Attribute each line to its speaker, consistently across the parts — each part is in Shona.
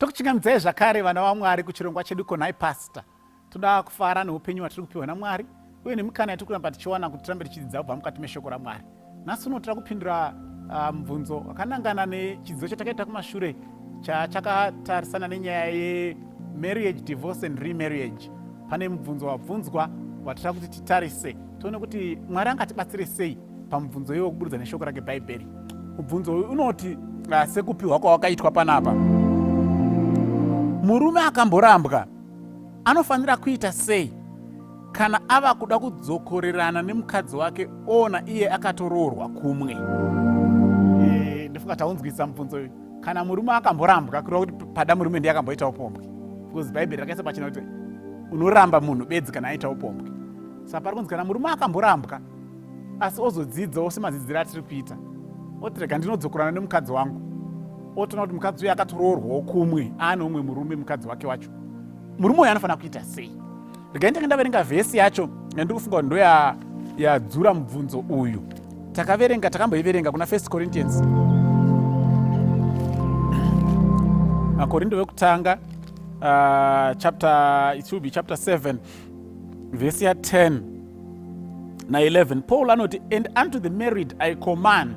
Speaker 1: tokuchingamidzai zvakare vana vaMwari kuchirongwa chedu konai pastor. Toda kufara neupenyu hwatiri kupiwa naMwari uye nemikana yatiri kuramba tichiwana kuti tirambe tichidzidza kubva mukati meshoko raMwari. Nhasi uno tiri kupindura mubvunzo wakanangana nechidzidzo chatakaita kumashure chakatarisana nenyaya yemarriage, divorce and remarriage. Pane mubvunzo wabvunzwa watira kuti titarise tione kuti Mwari angatibatsire sei pamubvunzo iwo kuburudza neshoko rake Bhaibheri. Mubvunzo uyu unoti sekupiwa kwawakaitwa panapa, murume akamborambwa anofanira kuita sei kana ava kuda kudzokorerana nemukadzi wake ona iye akatoroorwa kumwe? Ndifunga taunzwisa mubvunzo uyu. Kana murume akamborambwa kureva kuti pada murume ndiye akamboita upombwe, because Bhaibheri rakaisa pachena kuti unoramba munhu bedzi kana aita upombwe. Saka pari kunzi kana murume akamborambwa asi ozodzidzawo semadzidziro atiri kuita, oti rega ndinodzokorana nemukadzi wangu, otoona kuti mukadzi uyu akatoroorwawo kumwe aane umwe murume mukadzi wake wacho, murume uyu anofanira kuita sei? Regai ndenge ndaverenga vhesi yacho yandiri kufunga kuti ndo yadzura mubvunzo uyu. Takamboiverenga kuna 1 Corinthians, Makorinto vekutanga it will be chapter 7 verse 10 na 11. Paul anoti, and unto the married I command,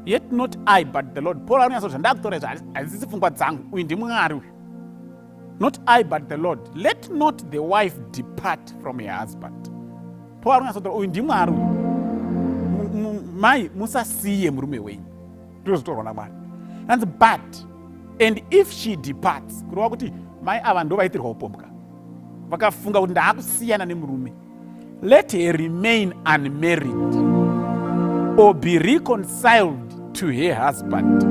Speaker 1: yet not I but the Lord. Paul anoti zvandakutora hazisi pfungwa dzangu, uyu ndiMwari uyu. Not I but the Lord. Let not the wife depart from her husband. Paul anoti uyu ndiMwari uyu, mai musasiye murume wenyu. Ndozvitorwa naMwari. Anzi but and if she departs, kureva kuti mai ava ndo vaitirwa upombwa, vakafunga kuti ndaakusiyana nemurume, let her remain unmarried or be reconciled to her husband,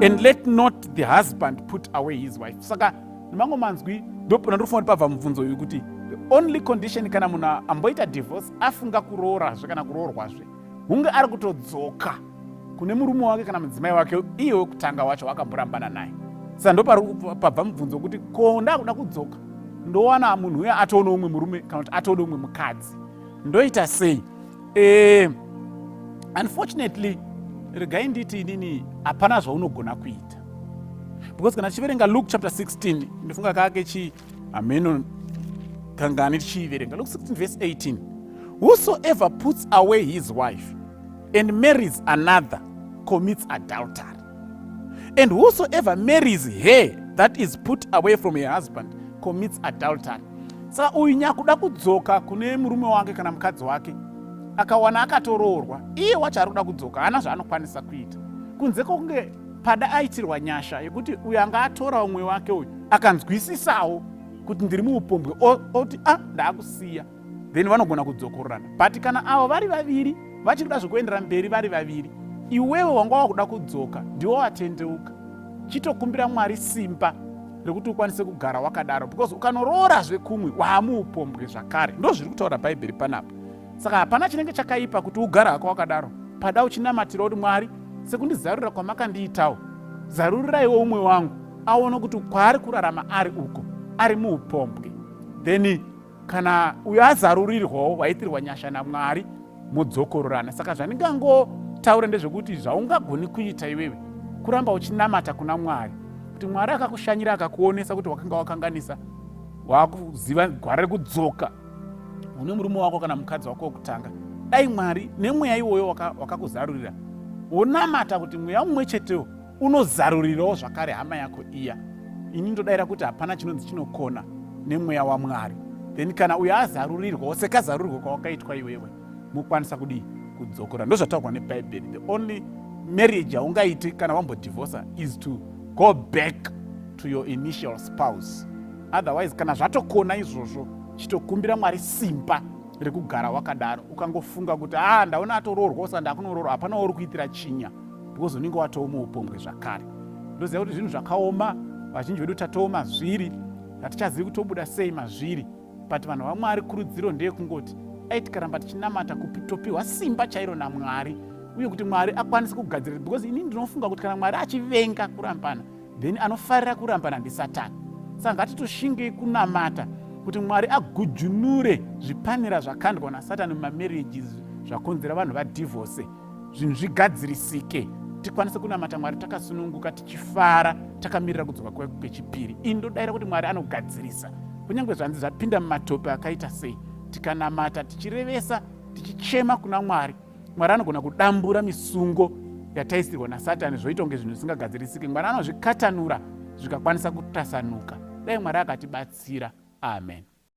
Speaker 1: and let not the husband put away his wife. Saka nemango manzwi ndopona ndinofunga kuti pabva mubvunzo uyu kuti the only condition kana munhu amboita divorce afunga kuroorazve kana kuroorwazve, hunge ari kutodzoka kune murume wake kana mudzimai wake iye wekutanga wacho wakamborambana naye. Saka ndo pabva mubvunzo kuti ko ndakuda kudzoka ndowana munhu uya atoona umwe murume kana kuti atoona umwe mukadzi, ndoita sei? Unfortunately, regai nditi inini hapana zvaunogona kuita, because kana tichiverenga Luke chapter 16, ndifunga kake ameno kangani tichiverenga Luke 16 verse 18, whosoever puts away his wife and marries another commits adultery, and whosoever marries her that is put away from her husband commits adultery. Saka uyu nyakuda kudzoka kune murume wake kana mukadzi wake akawana akatoroorwa, iye wacho ari kuda kudzoka hana zvaanokwanisa kuita kunze kwokunge pada aitirwa nyasha yekuti uyu anga atora umwe wake uyu akanzwisisawo kuti ndiri muupombwe oti ndaakusiya, then vanogona kudzokorana. But kana avo vari vaviri vachiri kuda zvokuendera mberi vari vaviri, iwewe wanga wakuda kudzoka ndiwo watendeuka, chitokumbira Mwari simba rekuti ukwanise kugara wakadaro, because ukanoroora kumwe waamuupombwe zvakare. Ndo zviri kutaura Bhaibheri panapa. Saka hapana chinenge chakaipa kuti ugara hako wakadaro, pada uchinamatira kuti Mwari sekundizarurira kwamakandiitawo, zaruriraiwo umwe wangu aone kuti kwaari kurarama ari uko ari muupombwe, then kana uyo azarurirwawo waitirwa nyasha naMwari mudzokororana. Saka zvandingangotaura ndezvekuti zvaungagoni kuita iwewe kuramba uchinamata kuna Mwari, kuti Mwari akakushanyira akakuonesa kuti wakanga wakanganisa, wakuziva gwara rekudzoka une murume wako kana mukadzi wako wokutanga, dai Mwari nemweya iwoyo wakakuzarurira wonamata kuti mweya mumwe chetewo unozarurirawo zvakare hama yako iya. Ini ndodayira kuti hapana chinonzi chinokona nemweya waMwari, then kana uyo azarurirwawo sekazarurirwa kwawakaitwa iwewe mukwanisa kudii kudzokora. Ndo zvataurwa neBhaibheri. The only marriage yaungaiti kana wambodivorsa is to go back to your initial spouse. Otherwise kana zvatokona izvozvo chitokumbira Mwari simba rekugara wakadaro, ukangofunga kuti ndaona atoroorwa usa ndakunoroorwa, hapana uri kuitira chinya, because unenge watoo muupombwe zvakare. Ndoziva kuti zvinhu zvakaoma, vazhinji vedu tatoo mazviri, hatichazivi kutobuda sei mazviri, but vanhu vaMwari kurudziro ndeye kungoti tikaramba tichinamata kutopiwa simba chairo naMwari, uye kuti Mwari akwanise kugadzirira, because ini ndinofunga kuti kana Mwari achivenga kurambana, then anofarira kurambana ndiSatani. Saka ngatitoshinge kunamata kuti Mwari agujunure zvipanera zvakandwa naSatani mumamarriages zvakonzera vanhu vadivorce, zvinhu zvigadzirisike, tikwanise kunamata Mwari takasununguka, tichifara, takamirira kudzoka kwechipiri. Indodaira kuti Mwari anogadzirisa. Kunyange zvanzi zvapinda mumatope akaita sei, tikanamata, tichirevesa, tichichema kuna Mwari, Mwari anogona kudambura misungo yataisirwa naSatani zvoita kunge zvinhu zvisingagadzirisiki. Mwari anozvikatanura zvikakwanisa kutasanuka. Dai Mwari akatibatsira. Amen.